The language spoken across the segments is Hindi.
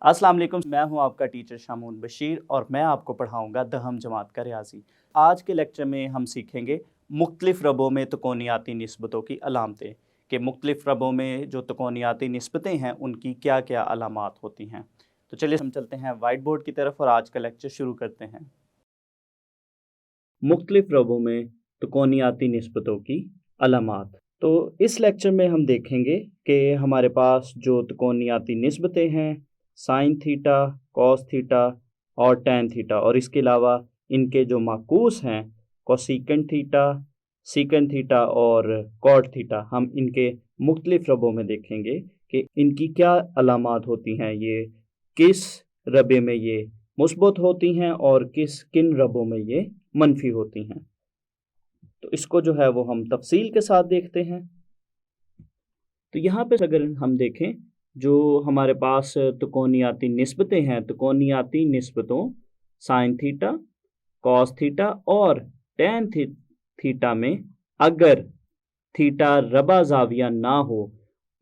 अस्सलाम वालेकुम, मैं हूं आपका टीचर शामून बशीर और मैं आपको पढ़ाऊंगा दहम जमात का रियाजी। आज के लेक्चर में हम सीखेंगे मुख्तलिफ रबों में तकोनियाती निस्बतों की अलामतें कि मुख्तलिफ रबों में जो तकोनियाती निस्बतें हैं उनकी क्या क्या अलामात होती हैं। तो चलिए हम चलते हैं वाइट बोर्ड की तरफ और आज का लेक्चर शुरू करते हैं। मुख्तलिफ रबों में तकोनियाती निस्बतों की अलामात। तो इस लेक्चर में हम देखेंगे कि हमारे पास जो तकोनियाती निस्बतें हैं साइन थीटा, कॉस थीटा और टैन थीटा, और इसके अलावा इनके जो माकूस हैं कोसेकेंट थीटा, सीकेंट थीटा और कॉट थीटा, हम इनके मुख्तलिफ रबों में देखेंगे कि इनकी क्या अलामात होती हैं, ये किस रबे में ये मुस्बत होती हैं और किन रबों में ये मनफी होती हैं। तो इसको जो है वो हम तफसील के साथ देखते हैं। तो यहाँ पे अगर हम देखें जो हमारे पास तकोनियाती निस्बतें हैं, तकोनियाती निस्बतों साइन थीटा, कॉस थीटा और टैन थीटा में अगर थीटा रबा जाविया ना हो,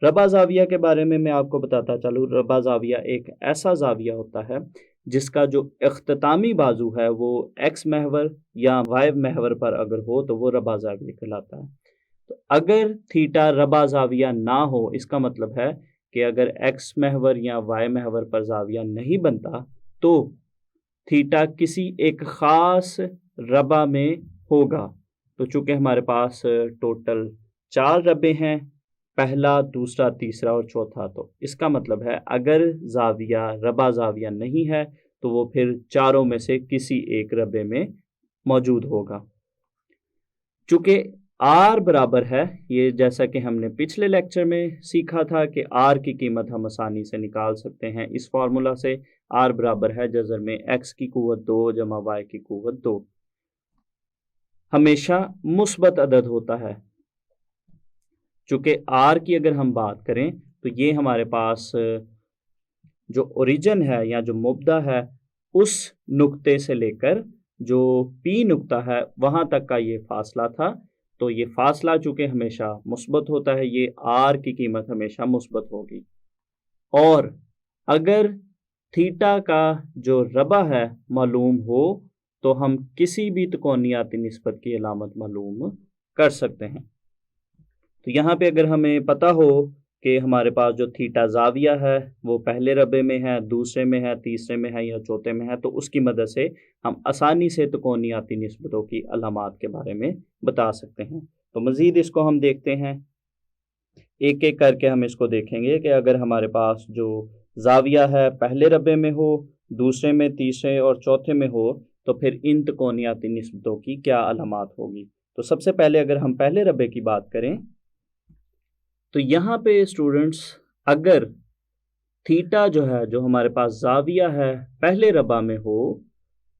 रबा जाविया के बारे में मैं आपको बताता चलूँ। रबा जाविया एक ऐसा जाविया होता है जिसका जो इख्तितामी बाजू है वो एक्स महवर या वाई महवर पर अगर हो तो वो रबा जाविया कहलाता है। तो अगर थीटा रबा जाविया ना हो, इसका मतलब है कि अगर एक्स महवर या वाई महवर पर जाविया नहीं बनता तो थीटा किसी एक ख़ास रबा में होगा। तो चूँकि हमारे पास टोटल 4 रबे हैं, पहला, दूसरा, तीसरा और चौथा, तो इसका मतलब है अगर जाविया रबा जाविया नहीं है तो वो फिर चारों में से किसी एक रबे में मौजूद होगा। चूँकि आर बराबर है, ये जैसा कि हमने पिछले लेक्चर में सीखा था कि आर की कीमत हम आसानी से निकाल सकते हैं इस फार्मूला से। आर बराबर है जज़र में एक्स की कुव्वत 2 जमा वाई की कुव्वत 2। हमेशा मुस्बत अदद होता है। चूँकि आर की अगर हम बात करें तो ये हमारे पास जो ओरिजिन है या जो मुब्दा है उस नुक्ते से लेकर जो पी नुक्ता है वहाँ तक का ये फासला था। तो ये फासला चूँकि हमेशा मुस्बत होता है, ये आर की कीमत हमेशा मुस्बत होगी। और अगर थीटा का जो रबा है मालूम हो तो हम किसी भी तकोनियाती निस्बत की अलामत मालूम कर सकते हैं। तो यहाँ पे अगर हमें पता हो कि हमारे पास जो थीटा जाविया है वो पहले रबे में है, दूसरे में है, तीसरे में है या चौथे में है, तो उसकी मदद से हम आसानी से तकोनियाती निस्बतों की अलामात के बारे में बता सकते हैं। तो मज़ीद इसको हम देखते हैं, एक एक करके हम इसको देखेंगे कि अगर हमारे पास जो जाविया है पहले रबे में हो, दूसरे में, तीसरे और चौथे में हो, तो फिर इन तकोनियाती निस्बतों की क्या अलामात होगी। तो सबसे पहले अगर हम पहले रबे की बात करें तो यहाँ पे स्टूडेंट्स अगर थीटा जो है, जो हमारे पास जाविया है पहले रबा में हो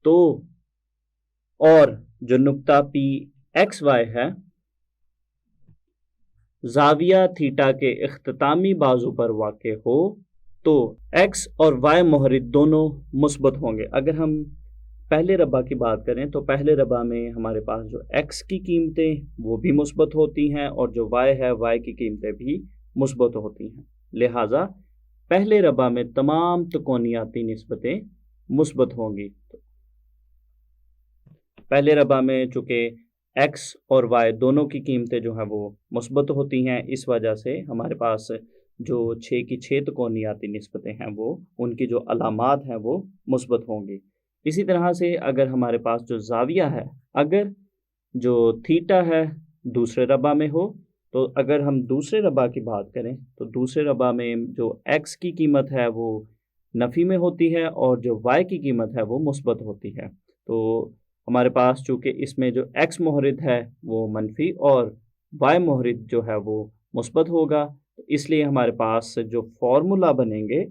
तो, और जो नुक्ता पी एक्स वाई है जाविया थीटा के इख्तितामी बाजू पर वाक़े हो तो एक्स और वाई मोहरित दोनों मुस्बत होंगे। अगर हम पहले रबा की बात करें तो पहले रबा में हमारे पास जो एक्स की कीमतें वो भी मुस्बत होती हैं और जो वाई है वाई की कीमतें भी मुस्बत होती हैं। लिहाजा पहले रबा में तमाम तकोनियाती निस्बतें मुस्बत होंगी। पहले रबा में चूँकि एक्स और वाई दोनों की कीमतें जो हैं वो मुस्बत होती हैं, इस वजह से हमारे पास जो 6 की 6 तकोनियाती निस्बतें हैं वो उनकी जो अलामात हैं वो मुस्बत होंगी। इसी तरह से अगर हमारे पास जो जाविया है, अगर जो थीटा है दूसरे रबा में हो, तो अगर हम दूसरे रबा की बात करें तो दूसरे रबा में जो एक्स की कीमत है वो नफ़ी में होती है और जो वाई की कीमत है वो मुस्बत होती है। तो हमारे पास चूँकि इसमें जो एक्स मोहरिद है वो मनफी और वाई मोहरिद जो है वो मुस्बत होगा, तो इसलिए हमारे पास जो फार्मूला बनेंगे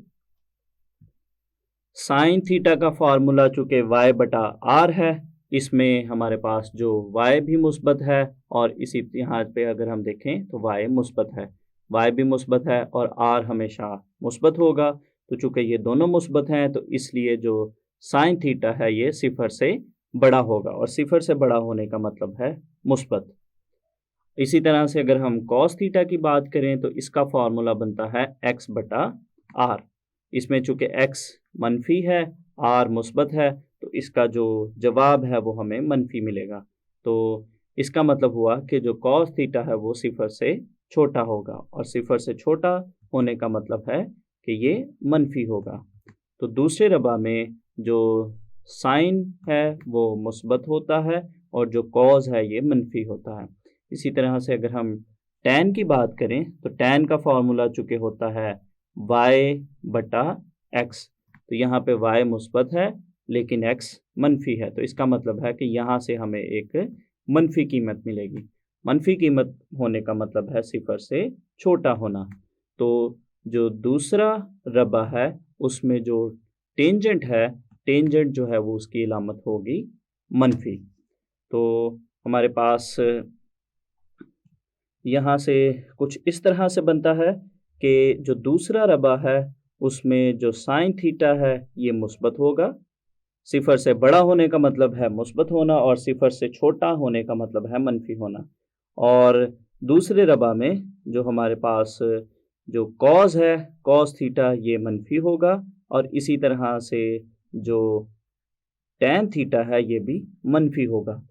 साइन थीटा का फार्मूला चूँकि वाई बटा आर है, इसमें हमारे पास जो वाई भी मुस्बत है और इसी यहाँ पे अगर हम देखें तो वाई मुस्बत है, वाई भी मुस्बत है और आर हमेशा मुस्बत होगा। तो चूँकि ये दोनों मुस्बत हैं तो इसलिए जो साइन थीटा है ये सिफर से बड़ा होगा और सिफर से बड़ा होने का मतलब है मुस्बत। इसी तरह से अगर हम कॉस थीटा की बात करें तो इसका फार्मूला बनता है एक्स बटा आर। इसमें चूँकि x मनफी है, r मुस्बत है, तो इसका जो जवाब है वो हमें मनफी मिलेगा। तो इसका मतलब हुआ कि जो cos थीटा है वो 0 से छोटा होगा, और 0 से छोटा होने का मतलब है कि ये मनफी होगा। तो दूसरे रबा में जो साइन है वो मुस्बत होता है और जो कॉज है ये मनफी होता है। इसी तरह से अगर हम tan की बात करें तो tan का फॉर्मूला चूँकि होता है y/x, तो यहाँ पे y मुस्बत है लेकिन x मनफी है, तो इसका मतलब है कि यहाँ से हमें एक मनफी कीमत मिलेगी। मनफी कीमत होने का मतलब है 0 से छोटा होना। तो जो दूसरा रबा है उसमें जो टेंजेंट है, टेंजेंट जो है वो उसकी अलामत होगी मनफी। तो हमारे पास यहाँ से कुछ इस तरह से बनता है कि जो दूसरा रबा है उसमें जो साइन थीटा है ये मुस्बत होगा। 0 से बड़ा होने का मतलब है मुस्बत होना और 0 से छोटा होने का मतलब है मनफी होना। और दूसरे रबा में जो हमारे पास जो कॉज है, कॉस थीटा ये मनफी होगा, और इसी तरह से जो टैन थीटा है ये भी मनफी होगा।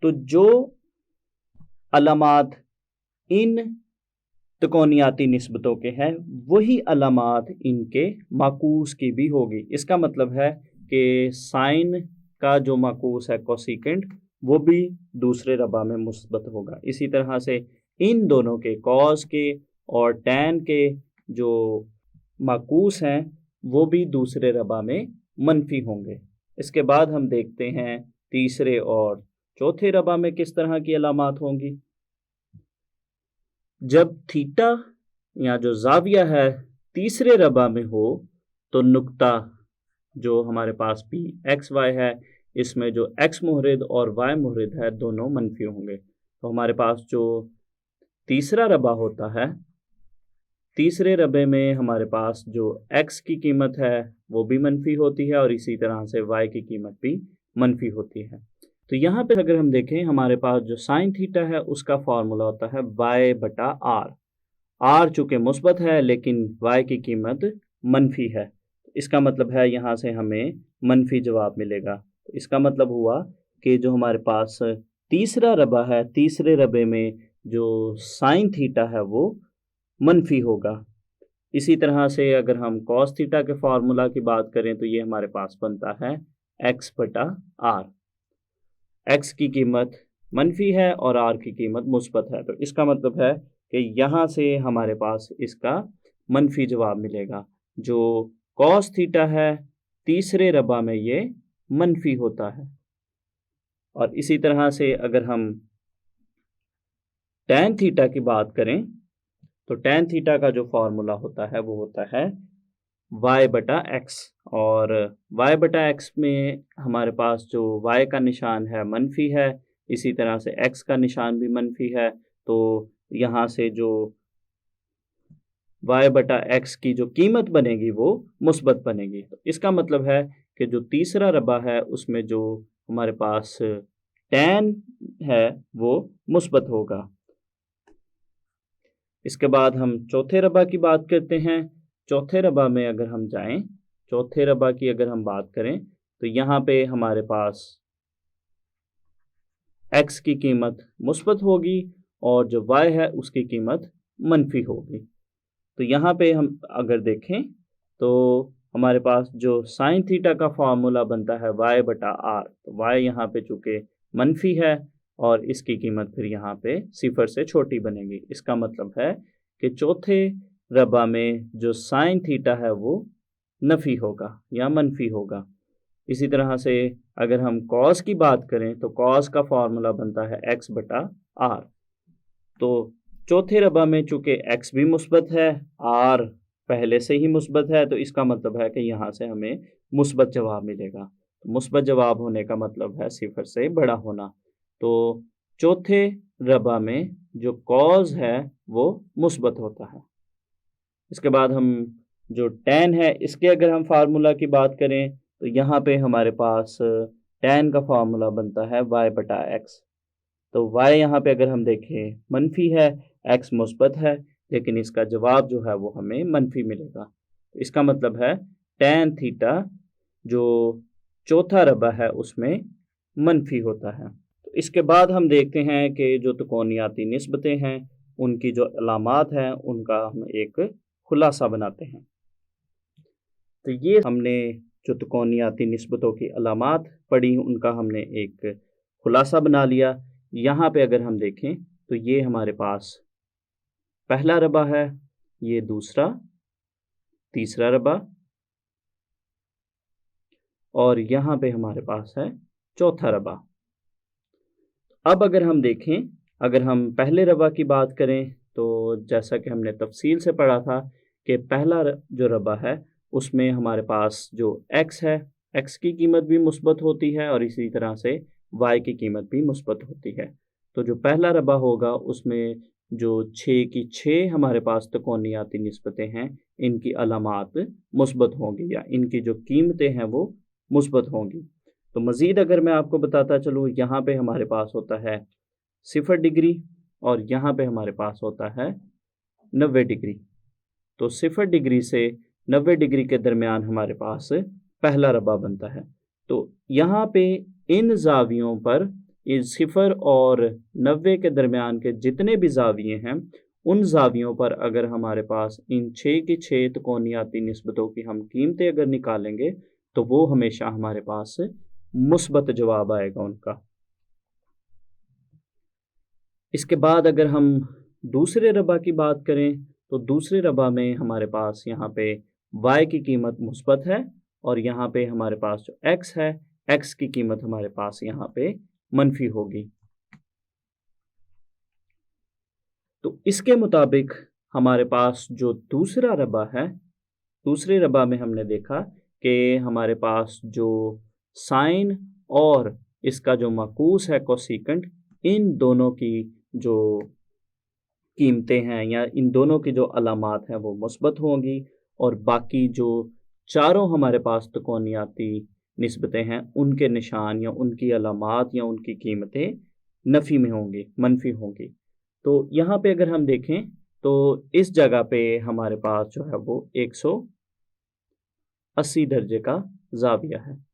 तो जो अलामात इन त्रिकोणियाती निस्बतों के हैं वही अलामात इनके माकूस की भी होगी। इसका मतलब है कि साइन का जो माकूस है कोसिकेंट वो भी दूसरे रबा में मुस्बत होगा। इसी तरह से इन दोनों के, कॉस के और टैन के जो माकूस हैं वो भी दूसरे रबा में मनफी होंगे। इसके बाद हम देखते हैं तीसरे और चौथे रबा में किस तरह की अलामात होंगी। जब थीटा या जो जाविया है तीसरे रबा में हो तो नुक्ता जो हमारे पास भी एक्स वाई है इसमें जो एक्स मुहरिद और वाई मुहरिद है दोनों मनफी होंगे। तो हमारे पास जो तीसरा रबा होता है, तीसरे रबे में हमारे पास जो एक्स की कीमत है वो भी मनफी होती है और इसी तरह से वाई की कीमत भी मनफी होती है। तो यहाँ पे अगर हम देखें हमारे पास जो साइन थीटा है उसका फॉर्मूला होता है y/r। r चूँकि मुस्बत है लेकिन y की कीमत मनफी है, इसका मतलब है यहाँ से हमें मनफी जवाब मिलेगा। तो इसका मतलब हुआ कि जो हमारे पास तीसरा रबा है, तीसरे रबे में जो साइन थीटा है वो मनफी होगा। इसी तरह से अगर हम कॉस थीटा के फार्मूला की बात करें तो ये हमारे पास बनता है x/r। x की कीमत मनफी है और r की कीमत मुस्बत है, तो इसका मतलब है कि यहाँ से हमारे पास इसका मनफी जवाब मिलेगा। जो कॉस थीटा है तीसरे रबा में ये मनफी होता है। और इसी तरह से अगर हम टैन थीटा की बात करें तो टैन थीटा का जो फॉर्मूला होता है वो होता है y/x, और y/x में हमारे पास जो y का निशान है मनफी है, इसी तरह से x का निशान भी मनफी है। तो यहाँ से जो y/x की जो कीमत बनेगी वो मुस्बत बनेगी। तो इसका मतलब है कि जो तीसरा रबा है उसमें जो हमारे पास टैन है वो मुस्बत होगा। इसके बाद हम चौथे रबा की बात करते हैं। चौथे रबा में अगर हम जाएं, चौथे रबा की अगर हम बात करें तो यहाँ पे हमारे पास x की कीमत मुस्बत होगी और जो y है उसकी कीमत मनफी होगी। तो यहाँ पे हम अगर देखें तो हमारे पास जो साइन थीटा का फॉर्मूला बनता है y/r, तो y यहाँ पे चूँकि मनफी है और इसकी कीमत फिर यहाँ पे 0 से छोटी बनेगी। इसका मतलब है कि चौथे रबा में जो साइन थीटा है वो नफ़ी होगा या मनफी होगा। इसी तरह से अगर हम कॉस की बात करें तो कॉस का फॉर्मूला बनता है x/r। तो चौथे रबा में चूँकि x भी मुस्बत है, r पहले से ही मुस्बत है, तो इसका मतलब है कि यहाँ से हमें मुस्बत जवाब मिलेगा। तो मुस्बत जवाब होने का मतलब है 0 से बड़ा होना। तो चौथे रबा में जो कॉज है वो मुस्बत होता है। इसके बाद हम जो टैन है इसके अगर हम फार्मूला की बात करें तो यहाँ पे हमारे पास टैन का फार्मूला बनता है y/x। तो y यहाँ पे अगर हम देखें मनफी है, x मुस्बत है, लेकिन इसका जवाब जो है वो हमें मनफी मिलेगा। इसका मतलब है tan थीटा जो चौथा रबा है उसमें मनफी होता है। तो इसके बाद हम देखते हैं कि जो त्रिकोणियाती निस्बतें हैं उनकी जो अलामात हैं उनका हम एक खुलासा बनाते हैं। तो ये हमने जो त्रिकोणियाती निस्बतों की अलामात पढ़ी उनका हमने एक खुलासा बना लिया। यहाँ पे अगर हम देखें तो ये हमारे पास पहला रबा है, ये दूसरा, तीसरा रबा और यहाँ पे हमारे पास है चौथा रबा। अब अगर हम देखें, अगर हम पहले रबा की बात करें तो जैसा कि हमने तफसील से पढ़ा था कि पहला जो रबा है उसमें हमारे पास जो x है, x की कीमत भी मुस्बत होती है और इसी तरह से y की कीमत भी मुस्बत होती है। तो जो पहला रबा होगा उसमें जो 6 की 6 हमारे पास त्रिकोणियाती निस्बतें हैं इनकी अलामात मुस्बत होंगी या इनकी जो कीमतें हैं वो मुस्बत होंगी। तो मज़ीद अगर मैं आपको बताता चलूँ, यहाँ पे हमारे पास होता है 0 डिग्री और यहाँ पे हमारे पास होता है 90 डिग्री। तो 0 डिग्री से 90 डिग्री के दरमियान हमारे पास पहला रबा बनता है। तो यहाँ पे इन ज़ावियों पर, इस 0 और 90 के दरमियान के जितने भी ज़ाविये हैं उन ज़ावियों पर अगर हमारे पास इन 6 की 6 त्रिकोणियाती निस्बतों की हम कीमतें अगर निकालेंगे तो वो हमेशा हमारे पास मुस्बत जवाब आएगा उनका। इसके बाद अगर हम दूसरे रबा की बात करें तो दूसरे रबा में हमारे पास यहाँ पे y की कीमत मुस्बत है और यहाँ पे हमारे पास जो x है, x की कीमत हमारे पास यहाँ पे मनफी होगी। तो इसके मुताबिक हमारे पास जो दूसरा रबा है, दूसरे रबा में हमने देखा कि हमारे पास जो साइन और इसका जो माकूस है कोसिकेंट, इन दोनों की जो कीमतें हैं या इन दोनों की जो अलामात हैं वो मुस्बत होंगी और बाकी जो चारों हमारे पास त्रिकोणियाती निस्बतें हैं उनके निशान या उनकी अलामात या उनकी कीमतें नफ़ी में होंगी, मनफी होंगी। तो यहाँ पे अगर हम देखें तो इस जगह पे हमारे पास जो है वो 180 दर्जे का ज़ाविया है।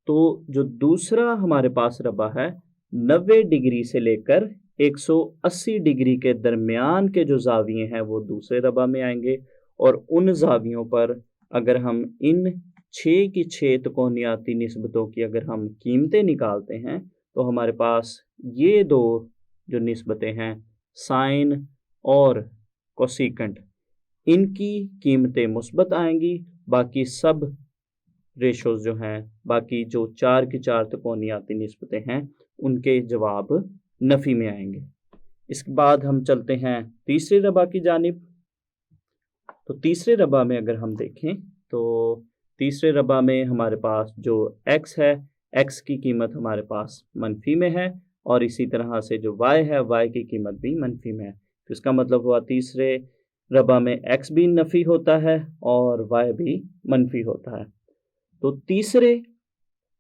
तो जो दूसरा हमारे पास रबा है 90 डिग्री से लेकर 180 डिग्री के दरमियान के जो ज़ाविये हैं वो दूसरे रबा में आएंगे और उन ज़ावियों पर अगर हम इन 6 की 6 त्रिकोणियाती निस्बतों की अगर हम कीमतें निकालते हैं तो हमारे पास ये दो जो निस्बतें हैं साइन और कोसिकेंट, इनकी कीमतें मुस्बत आएंगी। बाकी सब रेशोज़ जो हैं, बाकी जो 4 की 4 त्रिकोणियाती निस्बतें हैं उनके जवाब नफ़ी में आएंगे। इसके बाद हम चलते हैं तीसरे रबा की जानिब। तो तीसरे रबा में अगर हम देखें तो तीसरे रबा में हमारे पास जो x है, x की कीमत हमारे पास मनफी में है और इसी तरह से जो y है, y की कीमत भी मनफी में है। तो इसका मतलब हुआ तीसरे रबा में x भी नफ़ी होता है और y भी मनफी होता है। तो तीसरे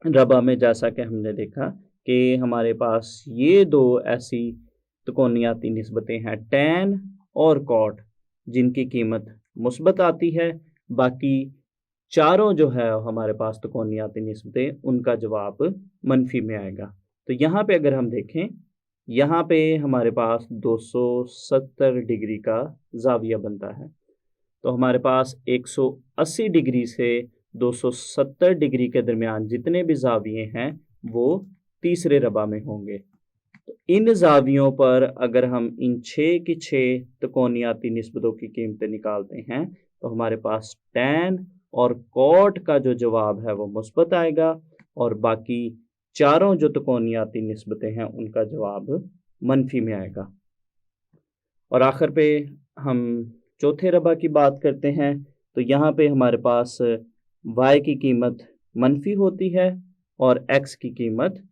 रबा में जैसा कि हमने देखा कि हमारे पास ये दो ऐसी त्रिकोणियाती निस्बतें हैं tan और cot जिनकी कीमत मुस्बत आती है। बाकी चारों जो है हमारे पास त्रिकोणियाती निस्बतें उनका जवाब मनफी में आएगा। तो यहाँ पे अगर हम देखें, यहाँ पे हमारे पास 270 डिग्री का ज़ाविया बनता है। तो हमारे पास 180 डिग्री से 270 डिग्री के दरमियान जितने भी ज़ाविये हैं वो तीसरे रबा में होंगे। तो इन ज़ावियों पर अगर हम इन 6 की 6 त्रिकोणियाती निस्बतों की कीमतें निकालते हैं तो हमारे पास tan और cot का जो जवाब है वो मुस्बत आएगा और बाकी चारों जो त्रिकोणियाती निस्बतें हैं उनका जवाब मनफी में आएगा। और आखिर पे हम चौथे रबा की बात करते हैं। तो यहाँ पे हमारे पास y की कीमत मनफी होती है और x की कीमत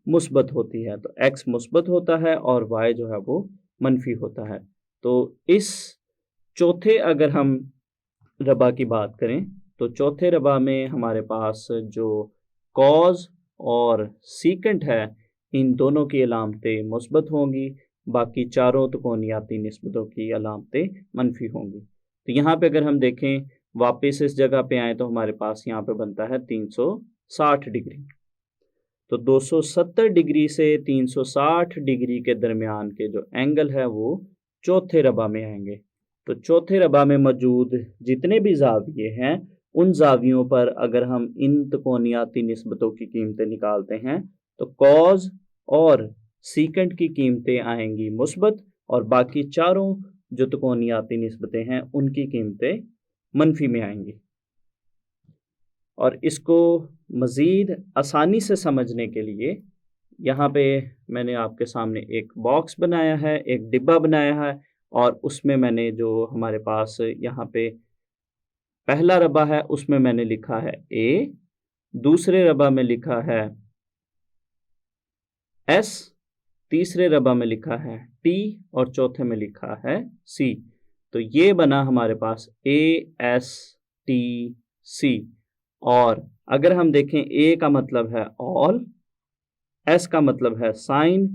मुस्बत होती है। तो x मुस्बत होता है और y जो है वो मनफी होता है। तो इस चौथे अगर हम रबा की बात करें तो चौथे रबा में हमारे पास जो कॉज और सीकेंट है इन दोनों की अलामतें मुस्बत होंगी, बाकी चारों त्रिकोणियाती निस्बतों की अलामतें मनफी होंगी। तो यहाँ पे अगर हम देखें वापस इस जगह पे आए तो हमारे पास यहाँ पे बनता है 360 डिग्री। तो 270 डिग्री से 360 डिग्री के दरमियान के जो एंगल है वो चौथे रबा में आएंगे। तो चौथे रबा में मौजूद जितने भी ज़ाविये हैं उन ज़ावियों पर अगर हम इन त्रिकोणियाती निस्बतों की कीमतें निकालते हैं तो कॉज और सीकेंट की कीमतें आएंगी मुस्बत और बाकी चारों जो त्रिकोणियाती निस्बतें हैं उनकी कीमतें मनफी में आएंगी। और इसको मज़ीद आसानी से समझने के लिए यहाँ पे मैंने आपके सामने एक बॉक्स बनाया है, एक डिब्बा बनाया है और उसमें मैंने जो हमारे पास यहाँ पे पहला रबा है उसमें मैंने लिखा है ए, दूसरे रबा में लिखा है एस, तीसरे रबा में लिखा है टी और चौथे में लिखा है सी। तो ये बना हमारे पास ए एस टी सी। और अगर हम देखें ए का मतलब है ऑल, एस का मतलब है साइन,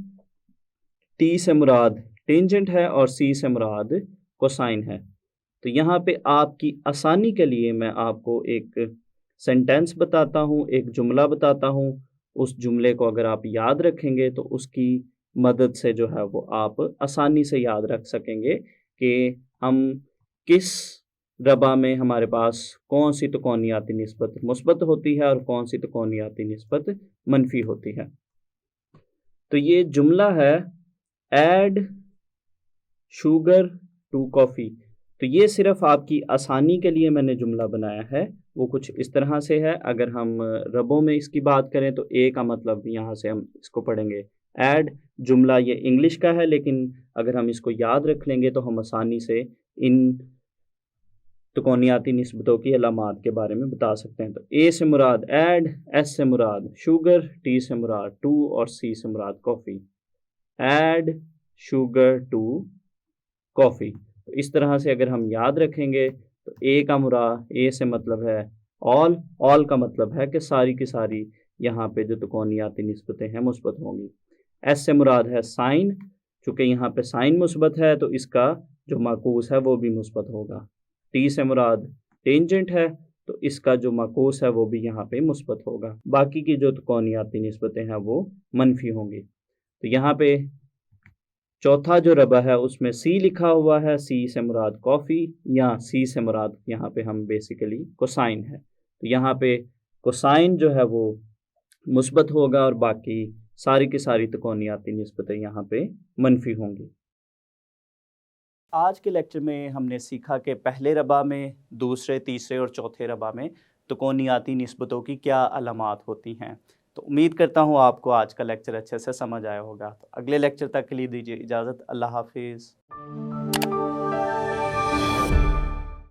टी से मुराद टेंजेंट है और सी से मुराद कोसाइन है। तो यहाँ पे आपकी आसानी के लिए मैं आपको एक सेंटेंस बताता हूँ, एक जुमला बताता हूँ। उस जुमले को अगर आप याद रखेंगे तो उसकी मदद से जो है वो आप आसानी से याद रख सकेंगे कि हम किस रबा में हमारे पास कौन सी त्रिकोणियाती निस्बत मुस्बत होती है और कौन सी त्रिकोणियाती निस्बत मनफी होती है। तो ये जुमला है ऐड शुगर टू कॉफ़ी। तो ये सिर्फ आपकी आसानी के लिए मैंने जुमला बनाया है, वो कुछ इस तरह से है। अगर हम रबों में इसकी बात करें तो ए का मतलब यहाँ से हम इसको पढ़ेंगे ऐड। जुमला ये इंग्लिश का है लेकिन अगर हम इसको याद रख लेंगे तो हम आसानी से इन त्रिकोणियाती निस्बतों की अलामात के बारे में बता सकते हैं। तो ए से मुराद ऐड, एस से मुराद शुगर, टी से मुराद टू और सी से मुराद coffee. Add sugar to coffee. तो इस तरह से अगर हम याद रखेंगे तो ए का मुराद ए से मतलब है ऑल, ऑल का मतलब है कि सारी की सारी यहाँ पे जो त्रिकोणियाती निस्बतें हैं मुस्बत होंगी। एस से मुराद है साइन, चूँकि यहाँ पे साइन मुस्बत है तो इसका जो माकूस है वो भी मुस्बत होगा। टी से मुराद टेंजेंट है तो इसका जो माकूस है वो भी यहाँ पे मुस्बत होगा। बाकी की जो त्रिकोणियाती निस्बतें हैं वो मनफी होंगी। तो यहाँ पे चौथा जो रबा है उसमें सी लिखा हुआ है, सी से मुराद कॉफ़ी या सी से मुराद यहाँ पे हम बेसिकली कोसाइन है। तो यहाँ पे कोसाइन जो है वो मुस्बत होगा और बाकी सारी की सारी त्रिकोणियाती निस्बतें यहाँ पे मनफी होंगी। आज के लेक्चर में हमने सीखा कि पहले रबा में, दूसरे, तीसरे और चौथे रबा में त्रिकोणियाती निस्बतों की क्या अलामात होती हैं। तो उम्मीद करता हूँ आपको आज का लेक्चर अच्छे से समझ आया होगा। तो अगले लेक्चर तक के लिए दीजिए इजाज़त। अल्लाह हाफिज़।